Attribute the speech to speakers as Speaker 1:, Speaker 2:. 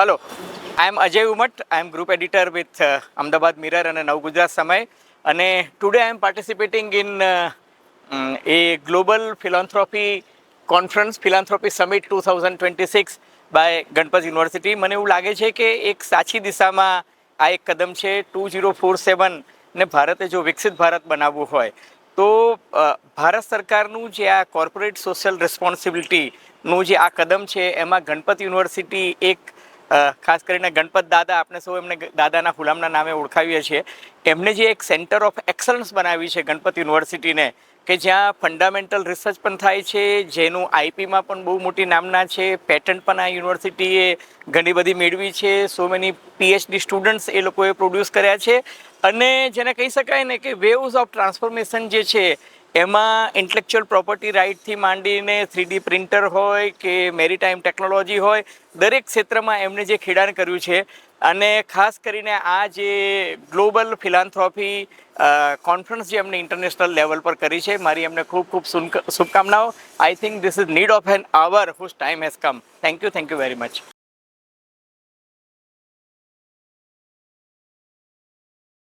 Speaker 1: Hello, I am Ajay Umat. I am group editor with Ahmedabad Mirror and Nav Gujarat Samay. And today I am participating in a global philanthropy conference, Philanthropy Summit 2026 by Ganpati University. મને એવું લાગે છે કે એક સાચી દિશામાં આ એક કદમ છે 2047 ને ભારતે જો વિકસિત ભારત બનાવવું હોય તો ભારત સરકારનું જે આ કોર્પોરેટ સોશિયલ રિસ્પોન્સિબિલિટીનું જે આ કદમ છે એમાં ગણપત યુનિવર્સિટી એક ખાસ કરીને ગણપત દાદા, આપણે સૌ એમને દાદાના ગુલામના નામે ઓળખાવીએ છીએ, એમને જે એક સેન્ટર ઓફ એક્સલન્સ બનાવી છે ગણપત યુનિવર્સિટીને, કે જ્યાં ફંડામેન્ટલ રિસર્ચ પણ થાય છે, જેનું આઈપીમાં પણ બહુ મોટી નામના છે, પેટન્ટ પણ આ યુનિવર્સિટીએ ઘણી બધી મેળવી છે, સો મેની પીએચડી સ્ટુડન્ટ્સ એ લોકોએ પ્રોડ્યુસ કર્યા છે, અને જેને કહી શકાય ને કે વેવ્સ ઓફ ટ્રાન્સફોર્મેશન જે છે એમાં ઇન્ટેલેક્ચ્યુઅલ પ્રોપર્ટી રાઇટથી માંડીને 3D પ્રિન્ટર હોય કે મેરીટાઈમ ટેકનોલોજી હોય, દરેક ક્ષેત્રમાં એમણે જે ખેડાણ કર્યું છે. અને ખાસ કરીને આ જે ગ્લોબલ ફિલાન્થ્રોપી કોન્ફરન્સ જે એમને ઇન્ટરનેશનલ લેવલ પર કરી છે, મારી એમને ખૂબ ખૂબ શુભકામનાઓ. I think this is need of an hour whose time has come. Thank you very much.